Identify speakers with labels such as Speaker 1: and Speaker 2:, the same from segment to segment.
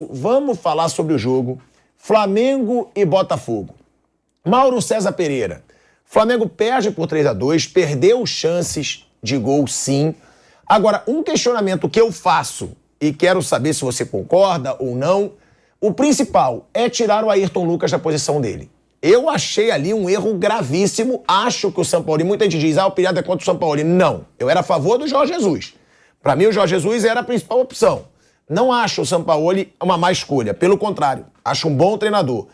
Speaker 1: Vamos falar sobre o jogo Flamengo e Botafogo. Mauro César Pereira. Flamengo perde por 3-2, perdeu chances de gol sim. Agora, um questionamento que eu faço e quero saber se você concorda ou não, o principal é tirar o Ayrton Lucas da posição dele. Eu achei ali um erro gravíssimo, acho que o Sampaoli, muita gente diz, o Pirata é contra o Sampaoli. Não, eu era a favor do Jorge Jesus. Para mim o Jorge Jesus era a principal opção. Não acho o Sampaoli uma má escolha, pelo contrário, acho um bom treinador.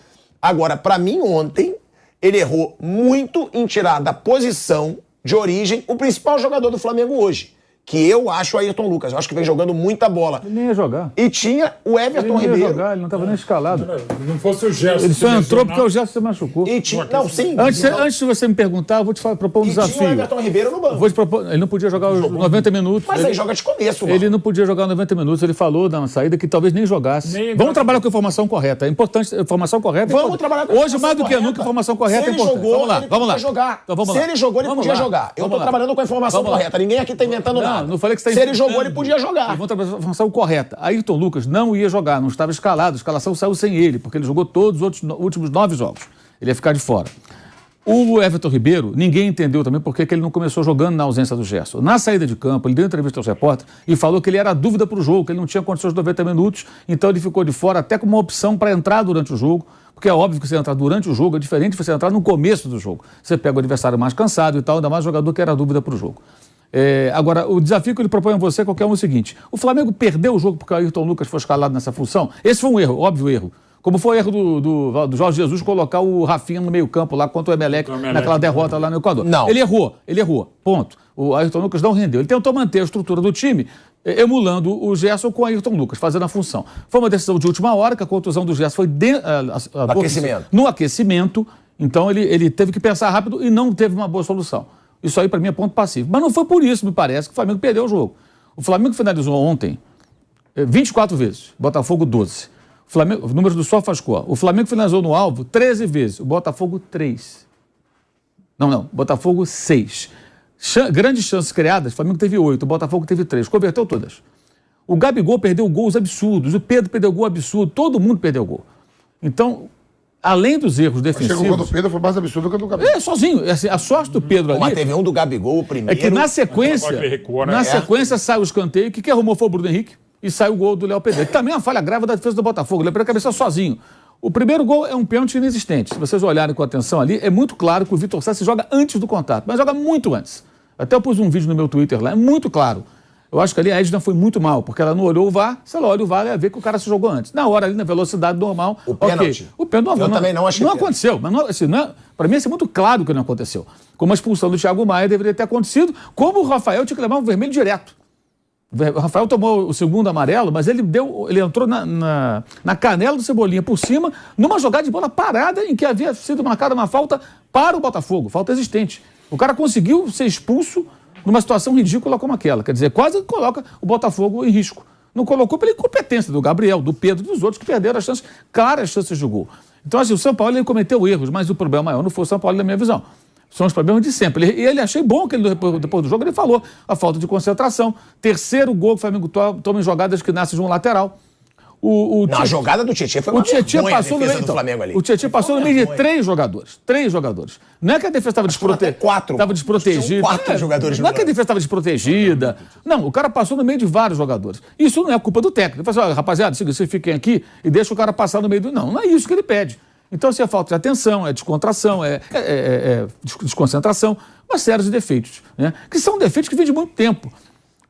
Speaker 1: Agora, para mim ontem, ele errou muito em tirar da posição de origem o principal jogador do Flamengo hoje, que eu acho o Ayrton Lucas. Eu acho que vem jogando muita bola.
Speaker 2: Ele nem ia jogar.
Speaker 1: E tinha o Everton Ribeiro.
Speaker 2: Ele nem ia jogar, ele não estava nem escalado.
Speaker 3: Não fosse o Gerson.
Speaker 2: Ele só entrou porque o Gerson se machucou.
Speaker 1: E tinha... Não, sim.
Speaker 2: Antes de você me perguntar, eu vou te propor um desafio.
Speaker 1: Tinha o Everton Ribeiro no banco.
Speaker 2: Vou te propor... Ele não podia jogar os 90 minutos.
Speaker 1: Mas aí joga de começo, mano.
Speaker 2: Ele não podia jogar 90 minutos. Ele falou na saída que talvez nem jogasse. Vamos trabalhar com a informação correta. É importante. A informação correta é
Speaker 1: Vamos trabalhar com a informação
Speaker 2: Hoje, mais do que nunca, a informação correta é importante.
Speaker 1: Vamos lá, vamos lá. Jogar. Então, vamos lá. Se ele jogou, ele podia jogar. Eu tô trabalhando com a informação correta. Ninguém aqui tá inventando nada.
Speaker 2: Não falei que você
Speaker 1: tá inventando. Se ele jogou, ele podia jogar.
Speaker 2: Vamos trabalhar com a informação correta. Ayrton Lucas não ia jogar, não estava escalado. A escalação saiu sem ele, porque ele jogou todos os últimos 9 jogos. Ele ia ficar de fora. O Everton Ribeiro, ninguém entendeu também por que ele não começou jogando na ausência do Gerson. Na saída de campo, ele deu entrevista aos repórteres e falou que ele era dúvida para o jogo, que ele não tinha condições de 90 minutos, então ele ficou de fora até como uma opção para entrar durante o jogo, porque é óbvio que você entrar durante o jogo é diferente de você entrar no começo do jogo. Você pega o adversário mais cansado e tal, ainda mais jogador que era dúvida para o jogo. Agora, o desafio que ele propõe a você qualquer um é o seguinte: o Flamengo perdeu o jogo porque o Ayrton Lucas foi escalado nessa função? Esse foi um erro, óbvio erro. Como foi o erro do Jorge Jesus colocar o Rafinha no meio campo lá contra o Emelec naquela derrota lá no Equador. Não. Ele errou, ponto. O Ayrton Lucas não rendeu. Ele tentou manter a estrutura do time, emulando o Gerson com o Ayrton Lucas, fazendo a função. Foi uma decisão de última hora, que a contusão do Gerson foi no aquecimento. Então ele teve que pensar rápido e não teve uma boa solução. Isso aí, para mim, é ponto passivo. Mas não foi por isso, me parece, que o Flamengo perdeu o jogo. O Flamengo finalizou ontem 24 vezes, Botafogo 12. O número do SofaScore. O Flamengo finalizou no alvo 13 vezes, o Botafogo 3. Não, Botafogo 6. Grandes chances criadas, o Flamengo teve 8, o Botafogo teve 3. Converteu todas. O Gabigol perdeu gols absurdos, o Pedro perdeu gol absurdo, todo mundo perdeu gol. Então, além dos erros defensivos...
Speaker 3: Chegou quando o Pedro foi mais absurdo do que o do Gabigol.
Speaker 2: Sozinho. A sorte do Pedro ali...
Speaker 1: Mas teve um do Gabigol, o primeiro...
Speaker 2: É que na sequência, sequência sai o escanteio, que arrumou foi o Bruno Henrique, e sai o gol do Léo Pedreira, que também é uma falha grave da defesa do Botafogo. Ele perdeu a cabeça sozinho. O primeiro gol é um pênalti inexistente. Se vocês olharem com atenção ali, é muito claro que o Vitor Sá se joga antes do contato, mas joga muito antes. Até eu pus um vídeo no meu Twitter lá, é muito claro. Eu acho que ali a Edna foi muito mal, porque ela não olhou o VAR. Se ela olha o VAR, ela ia ver que o cara se jogou antes. Na hora ali, na velocidade normal...
Speaker 1: O pênalti.
Speaker 2: O pênalti
Speaker 1: eu também não achei.
Speaker 2: Não aconteceu. Mas para mim, é muito claro que não aconteceu. Como a expulsão do Thiago Maia deveria ter acontecido, como o Rafael tinha que levar um vermelho direto. O Rafael tomou o segundo amarelo, mas ele entrou na canela do Cebolinha por cima, numa jogada de bola parada em que havia sido marcada uma falta para o Botafogo, falta existente. O cara conseguiu ser expulso numa situação ridícula como aquela. Quer dizer, quase coloca o Botafogo em risco. Não colocou pela incompetência do Gabriel, do Pedro e dos outros que perderam as chances, claras chances de gol. Então, assim, o São Paulo ele cometeu erros, mas o problema maior não foi o São Paulo, na minha visão. São os problemas de sempre. E ele achei bom que ele, depois do jogo ele falou a falta de concentração. Terceiro gol que o Flamengo toma em jogadas que nascem de um lateral.
Speaker 1: A jogada do Tietchan foi uma vergonha,
Speaker 2: passou no meio do Flamengo ali. O Tietchan passou no meio de 3 jogadores. 3 jogadores. Não é que a defesa estava desprotegida.
Speaker 1: 4.
Speaker 2: Estava desprotegida.
Speaker 1: 4 jogadores.
Speaker 2: Não é que a defesa estava desprotegida. Não, o cara passou no meio de vários jogadores. Isso não é culpa do técnico. Ele fala assim, rapaziada, vocês fiquem aqui e deixa o cara passar no meio do... Não é isso que ele pede. Então, assim, é falta de atenção, é descontração, é desconcentração, uma série de defeitos, né? Que são defeitos que vêm de muito tempo.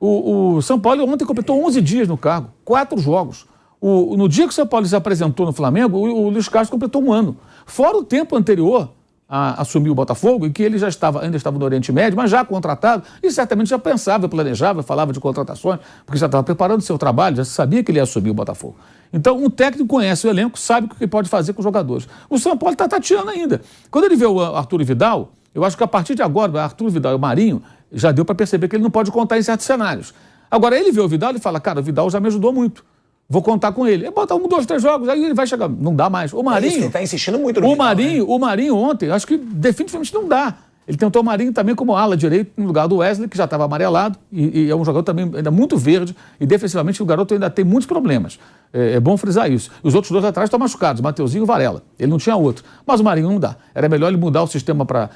Speaker 2: O São Paulo ontem completou 11 dias no cargo, 4 jogos. No dia que o São Paulo se apresentou no Flamengo, o Luiz Castro completou 1 ano. Fora o tempo anterior a assumir o Botafogo, em que ele ainda estava no Oriente Médio, mas já contratado, e certamente já pensava, planejava, falava de contratações, porque já estava preparando o seu trabalho, já sabia que ele ia assumir o Botafogo. Então, um técnico conhece o elenco, sabe o que pode fazer com os jogadores. O São Paulo está tateando ainda. Quando ele vê o Arthur Vidal, eu acho que a partir de agora, o Arthur Vidal e o Marinho, já deu para perceber que ele não pode contar em certos cenários. Agora, ele vê o Vidal e fala, cara, o Vidal já me ajudou muito. Vou contar com ele. Bota 1, 2, 3 jogos, aí ele vai chegar. Não dá mais. O Marinho...
Speaker 1: Ele está insistindo muito no
Speaker 2: Vidal, o Marinho ontem, acho que definitivamente não dá. Ele tentou o Marinho também como ala direito, no lugar do Wesley, que já estava amarelado, e é um jogador também ainda muito verde, e defensivamente o garoto ainda tem muitos problemas. É bom frisar isso. Os outros dois atrás estão machucados, Mateuzinho e Varela. Ele não tinha outro. Mas o Marinho não dá. Era melhor ele mudar o sistema para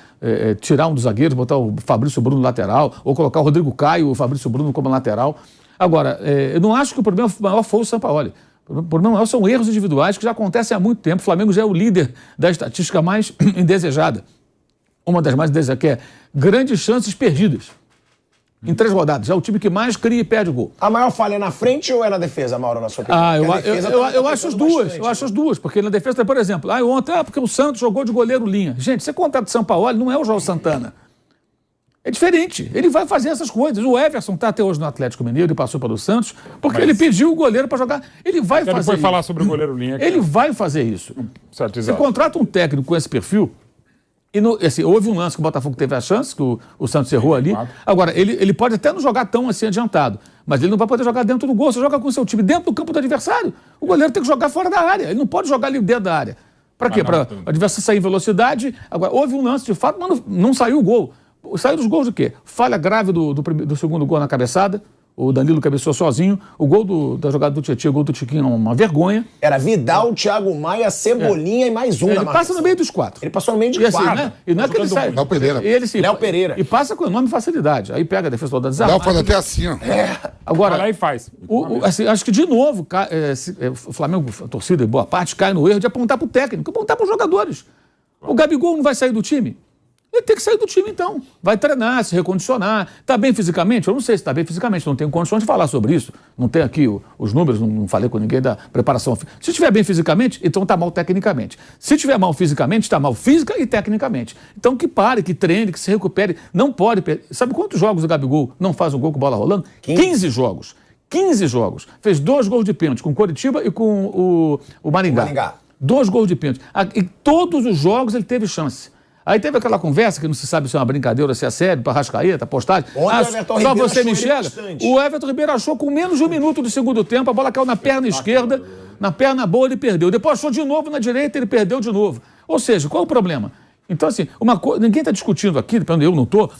Speaker 2: tirar um dos zagueiros, botar o Fabrício Bruno lateral, ou colocar o Rodrigo Caio e o Fabrício Bruno como lateral. Agora, eu não acho que o problema maior foi o Sampaoli. O problema maior são erros individuais que já acontecem há muito tempo. O Flamengo já é o líder da estatística mais indesejada. Uma das mais indesejadas, que é grandes chances perdidas. Em 3 rodadas. É o time que mais cria e perde gol.
Speaker 1: A maior falha é na frente ou é na defesa, Mauro, na sua opinião?
Speaker 2: Eu acho as duas. Eu acho as duas. Porque na defesa, por exemplo, ontem, porque o Santos jogou de goleiro linha. Gente, você contrata o Sampaoli, não é o João Santana. É diferente. Ele vai fazer essas coisas. O Everson está até hoje no Atlético Mineiro, ele passou pelo Santos, porque ele pediu o goleiro para jogar. Ele vai fazer isso.
Speaker 4: Ele foi falar sobre o goleiro linha.
Speaker 2: Ele vai fazer isso.
Speaker 4: Certo,
Speaker 2: você contrata um técnico com esse perfil. E houve um lance que o Botafogo teve a chance, que o Santos errou ali. Agora, ele pode até não jogar tão assim adiantado, mas ele não vai poder jogar dentro do gol. Você joga com o seu time dentro do campo do adversário. O goleiro tem que jogar fora da área. Ele não pode jogar ali dentro da área. Para quê? Para o adversário sair em velocidade. Agora, houve um lance de fato, mas não saiu o gol. Saiu dos gols do quê? Falha grave do segundo gol na cabeçada. O Danilo cabeceou sozinho. O gol da jogada do Tietchan, o gol do Tiquinho, uma vergonha.
Speaker 1: Era Vidal, Thiago Maia, Cebolinha e mais um.
Speaker 2: Ele passa no meio dos 4.
Speaker 1: Ele passou no meio de 4.
Speaker 2: Assim, né? E não é que ele sai.
Speaker 3: Léo Pereira.
Speaker 2: Léo Pereira. E passa com enorme facilidade. Aí pega a defesa toda desarmada.
Speaker 3: Léo faz até assim, ó.
Speaker 2: Agora,
Speaker 4: vai lá e faz.
Speaker 2: Assim, acho que de novo o Flamengo, a torcida, em boa parte, cai no erro de apontar para o técnico, apontar para os jogadores. O Gabigol não vai sair do time? Ele tem que sair do time, então. Vai treinar, se recondicionar. Está bem fisicamente? Eu não sei se está bem fisicamente. Não tenho condições de falar sobre isso. Não tenho aqui os números, não falei com ninguém da preparação. Se estiver bem fisicamente, então está mal tecnicamente. Se estiver mal fisicamente, está mal física e tecnicamente. Então que pare, que treine, que se recupere. Não pode... Sabe quantos jogos o Gabigol não faz um gol com bola rolando? 15 jogos. 15 jogos. Fez 2 gols de pênalti com o Coritiba e com o Maringá. 2 gols de pênalti. Em todos os jogos ele teve chance. Aí teve aquela conversa que não se sabe se é uma brincadeira ou se é sério, para Arrascaeta, postagem. Só você me enxerga. O Everton Ribeiro achou com menos de 1 minuto do segundo tempo, a bola caiu na perna esquerda, na perna boa ele perdeu. Depois achou de novo na direita, ele perdeu de novo. Ou seja, qual é o problema? Então, assim, ninguém está discutindo aqui, eu não estou,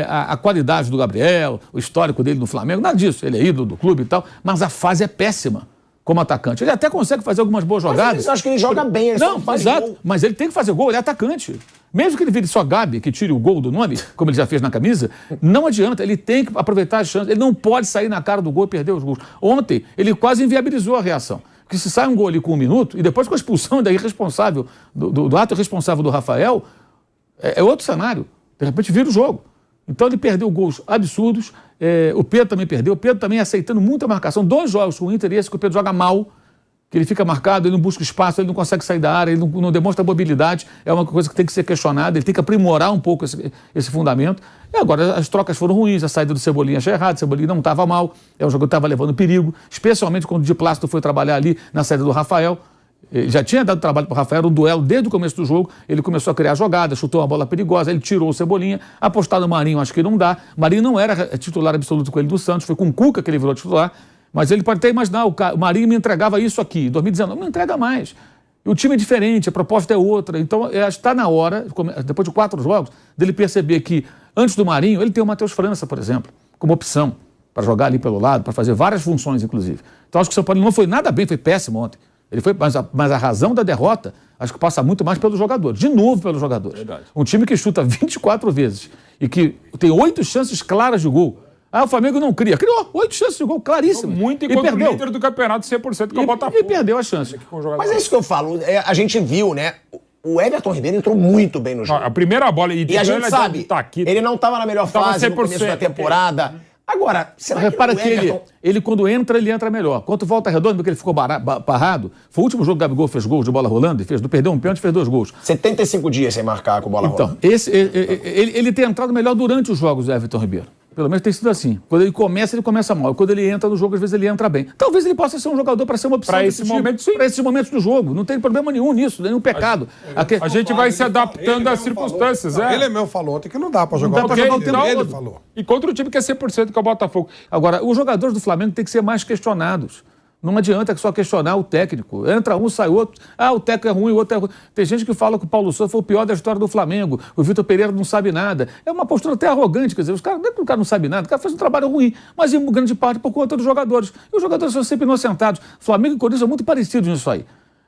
Speaker 2: a qualidade do Gabriel, o histórico dele no Flamengo, nada disso. Ele é ídolo do clube e tal, mas a fase é péssima como atacante. Ele até consegue fazer algumas boas jogadas.
Speaker 1: Mas eu acho que ele joga bem, ele
Speaker 2: não faz gol. Mas ele tem que fazer gol, ele é atacante. Mesmo que ele vire só Gabi, que tire o gol do nome, como ele já fez na camisa, não adianta, ele tem que aproveitar as chances. Ele não pode sair na cara do gol e perder os gols. Ontem, ele quase inviabilizou a reação. Porque se sai um gol ali com 1 minuto, e depois com a expulsão da irresponsável, do ato irresponsável do Rafael, é outro cenário. De repente vira o jogo. Então ele perdeu gols absurdos, o Pedro também perdeu, o Pedro também aceitando muita marcação. 2 jogos com o Inter, e esse que o Pedro joga mal, que ele fica marcado, ele não busca espaço, ele não consegue sair da área, ele não demonstra mobilidade, é uma coisa que tem que ser questionada, ele tem que aprimorar um pouco esse fundamento. E agora as trocas foram ruins, a saída do Cebolinha achei errado, o Cebolinha não estava mal, é um jogador que estava levando perigo, especialmente quando o Di Plácido foi trabalhar ali na saída do Rafael. Ele já tinha dado trabalho para o Rafael, um duelo desde o começo do jogo, ele começou a criar jogadas, chutou uma bola perigosa, ele tirou o Cebolinha, apostar no Marinho acho que não dá. O Marinho não era titular absoluto com ele do Santos, foi com o Cuca que ele virou titular, mas ele pode até imaginar, o Marinho me entregava isso aqui, em 2019, não entrega mais. O time é diferente, a proposta é outra, então está na hora, depois de 4 jogos, dele perceber que antes do Marinho, ele tem o Matheus França, por exemplo, como opção, para jogar ali pelo lado, para fazer várias funções, inclusive. Então acho que o São Paulo não foi nada bem, foi péssimo ontem. Ele foi, mas a razão da derrota, acho que passa muito mais pelos jogadores. De novo pelos jogadores.
Speaker 4: Verdade.
Speaker 2: Um time que chuta 24 vezes e que tem 8 chances claras de gol. O Flamengo não cria. Criou 8 chances de gol claríssimas.
Speaker 4: Muito e perdeu. O líder do campeonato 100% com o Botafogo.
Speaker 2: E perdeu a chance.
Speaker 1: Mas é isso que eu falo. A gente viu, né? O Everton Ribeiro entrou muito bem no jogo.
Speaker 4: A primeira bola...
Speaker 1: E a gente sabe, ele não estava na melhor fase no começo da temporada. Agora, será
Speaker 2: repara
Speaker 1: que
Speaker 2: o Everton... ele quando entra, ele entra melhor. Quanto volta redonda, porque ele ficou parado, foi o último jogo que o Gabigol fez gol de bola rolando, perdeu um pênalti e fez 2 gols.
Speaker 1: 75 dias sem marcar com bola rolando.
Speaker 2: Então, ele tem entrado melhor durante os jogos do Everton Ribeiro. Pelo menos tem sido assim. Quando ele começa mal. Quando ele entra no jogo, às vezes ele entra bem. Talvez ele possa ser um jogador para ser uma opção.
Speaker 4: Para esse momento, sim.
Speaker 2: Para esses momentos do jogo. Não tem problema nenhum nisso, nenhum pecado.
Speaker 4: A gente vai se adaptando às circunstâncias.
Speaker 3: Ele mesmo falou ontem que não dá para jogar.
Speaker 2: Não dá para jogar o tempo
Speaker 3: ele
Speaker 2: todo.
Speaker 3: falou.
Speaker 4: E contra o time que é 100% que é o Botafogo.
Speaker 2: Agora, os jogadores do Flamengo têm que ser mais questionados. Não adianta só questionar o técnico. Entra um, sai outro. Ah, o técnico é ruim, o outro é ruim. Tem gente que fala que o Paulo Souza foi o pior da história do Flamengo. O Vitor Pereira não sabe nada. É uma postura até arrogante. Quer dizer, os caras, não é que o cara não sabe nada, o cara fez um trabalho ruim, mas em grande parte por conta dos jogadores. E os jogadores são sempre inocentados. Flamengo e Corinthians são muito parecidos nisso aí.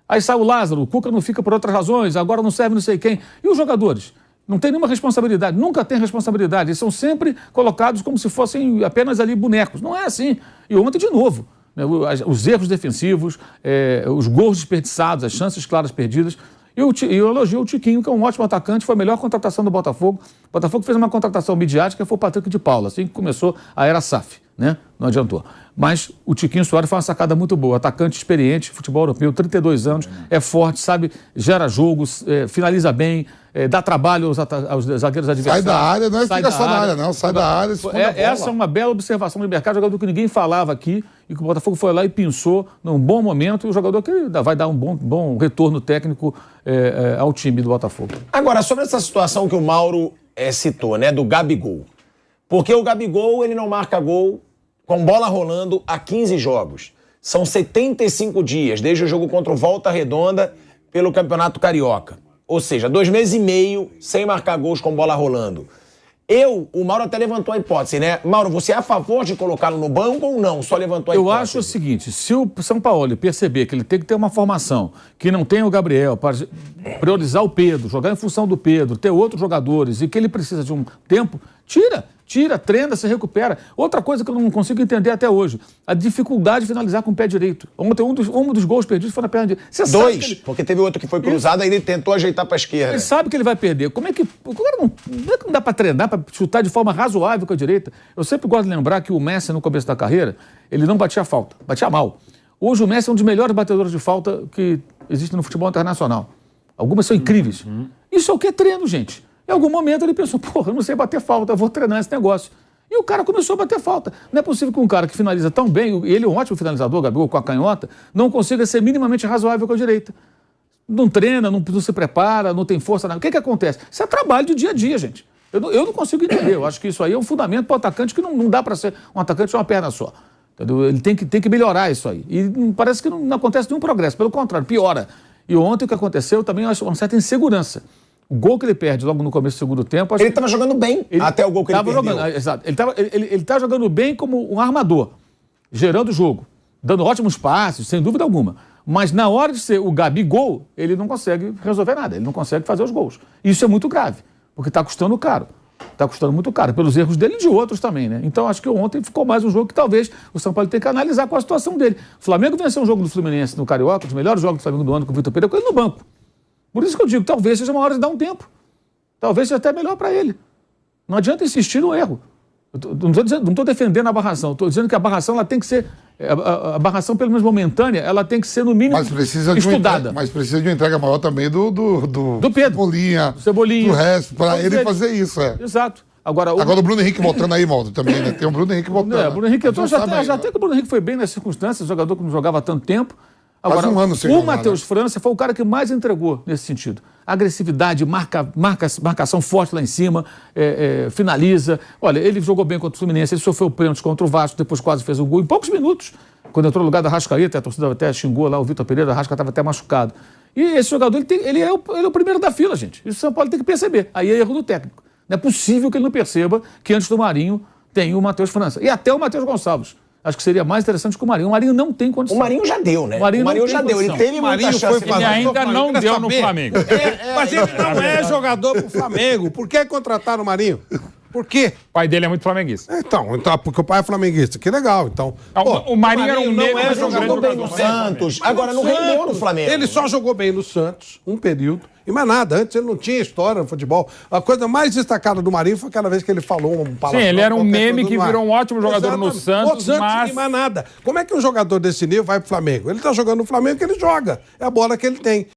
Speaker 2: Aí sai o Lázaro, o Cuca não fica por outras razões, agora não serve não sei quem. E os jogadores? Não tem nenhuma responsabilidade, nunca tem responsabilidade. Eles são sempre colocados como se fossem apenas ali bonecos. Não é assim. E ontem, de novo, né, os erros defensivos, os gols desperdiçados, as chances claras perdidas. E eu elogio o Tiquinho, que é um ótimo atacante, foi a melhor contratação do Botafogo. O Botafogo fez uma contratação midiática, foi o Patrick de Paula, assim que começou a era SAF, né? Não adiantou. Mas o Tiquinho Soares foi uma sacada muito boa, atacante experiente, futebol europeu, 32 anos, é forte, sabe, gera jogos, finaliza bem, dá trabalho aos zagueiros adversários.
Speaker 3: Sai da área, não fica só na área, não. Sai da área,
Speaker 2: essa é uma bela observação do mercado, jogador que ninguém falava aqui, e que o Botafogo foi lá e pensou num bom momento, e o jogador que vai dar um bom retorno técnico ao time do Botafogo.
Speaker 1: Agora, sobre essa situação que o Mauro citou, né, do Gabigol. Porque o Gabigol, ele não marca gol com bola rolando há 15 jogos. São 75 dias, desde o jogo contra o Volta Redonda pelo Campeonato Carioca. Ou seja, 2 meses e meio sem marcar gols com bola rolando. O Mauro até levantou a hipótese, né? Mauro, você é a favor de colocá-lo no banco ou não? Só levantou a hipótese.
Speaker 2: Eu acho o seguinte, se o São Paulo perceber que ele tem que ter uma formação, que não tem o Gabriel, para priorizar o Pedro, jogar em função do Pedro, ter outros jogadores e que ele precisa de um tempo, tira, treina, se recupera. Outra coisa que eu não consigo entender até hoje, a dificuldade de finalizar com o pé direito. Ontem um dos gols perdidos foi na perna direita. Você sabe que ele...
Speaker 1: porque teve outro que foi cruzado, aí ele tentou ajeitar para a esquerda.
Speaker 2: Ele sabe que ele vai perder. Como é que não dá para treinar, para chutar de forma razoável com a direita? Eu sempre gosto de lembrar que o Messi, no começo da carreira, ele não batia falta, batia mal. Hoje o Messi é um dos melhores batedores de falta que existe no futebol internacional. Algumas são incríveis. Isso é o que é treino, gente. Em algum momento ele pensou, porra, eu não sei bater falta, eu vou treinar esse negócio. E o cara começou a bater falta. Não é possível que um cara que finaliza tão bem, e ele é um ótimo finalizador, Gabigol, com a canhota, não consiga ser minimamente razoável com a direita. Não treina, não se prepara, não tem força. Nada. O que acontece? Isso é trabalho de dia a dia, gente. Eu não consigo entender. Eu acho que isso aí é um fundamento para o atacante que não dá para ser um atacante de uma perna só. Entendeu? Ele tem que melhorar isso aí. E parece que não acontece nenhum progresso. Pelo contrário, piora. E ontem o que aconteceu também, eu acho uma certa insegurança. O gol que ele perde logo no começo do segundo tempo...
Speaker 1: Ele estava jogando bem até o gol que ele perdeu.
Speaker 2: Exato. Ele estava jogando bem como um armador, gerando o jogo, dando ótimos passes, sem dúvida alguma. Mas na hora de ser o Gabigol, ele não consegue resolver nada, ele não consegue fazer os gols. Isso é muito grave, porque está custando caro. Está custando muito caro, pelos erros dele e de outros também, né? Então acho que ontem ficou mais um jogo que talvez o São Paulo tenha que analisar com a situação dele. O Flamengo venceu um jogo do Fluminense no Carioca, um dos melhores jogos do Flamengo do ano com o Vitor Pereira, com ele no banco. Por isso que eu digo, talvez seja uma hora de dar um tempo. Talvez seja até melhor para ele. Não adianta insistir no erro. Não estou defendendo a barração. Estou dizendo que a barração ela tem que ser... A barração, pelo menos momentânea, ela tem que ser, no mínimo, estudada.
Speaker 3: Mas precisa de uma entrega maior também do
Speaker 2: Pedro.
Speaker 3: Cebolinha. Do resto, para ele fazer isso.
Speaker 2: Exato. Agora o Bruno Henrique voltando aí, Maldo, também, né? Tem o Bruno Henrique voltando. O Bruno Henrique, já até que o Bruno Henrique foi bem nas circunstâncias, jogador que não jogava há tanto tempo. Agora, o Matheus França foi o cara que mais entregou nesse sentido. Agressividade, marcação forte lá em cima, finaliza. Olha, ele jogou bem contra o Fluminense, ele sofreu o pênalti contra o Vasco, depois quase fez um gol em poucos minutos. Quando entrou no lugar da Arrascaeta, a torcida até xingou lá o Vitor Pereira, a Arrasca estava até machucado. E esse jogador, ele é o primeiro da fila, gente. Isso o São Paulo tem que perceber. Aí é erro do técnico. Não é possível que ele não perceba que antes do Marinho tem o Matheus França. E até o Matheus Gonçalves. Acho que seria mais interessante que o Marinho. O Marinho não tem condição.
Speaker 1: O Marinho já deu, né? O Marinho já deu. Ele teve muita chance.
Speaker 4: Ele ainda não deu no Flamengo.
Speaker 5: Mas ele não é jogador pro Flamengo. Por que contrataram o Marinho? Por quê?
Speaker 4: O pai dele é muito flamenguista.
Speaker 5: Então, porque o pai é flamenguista. Que legal. Então,
Speaker 4: o Marinho era um
Speaker 5: não é
Speaker 1: jogador bem no Santos. Agora não rendeu no Flamengo.
Speaker 5: Ele só jogou bem no Santos, um período. E mais nada, antes ele não tinha história no futebol. A coisa mais destacada do Marinho foi aquela vez que ele falou um palavrão.
Speaker 4: Sim, ele era um meme que virou um ótimo jogador no Santos, mas...
Speaker 5: E mais nada. Como é que um jogador desse nível vai pro Flamengo? Ele tá jogando no Flamengo que ele joga. É a bola que ele tem.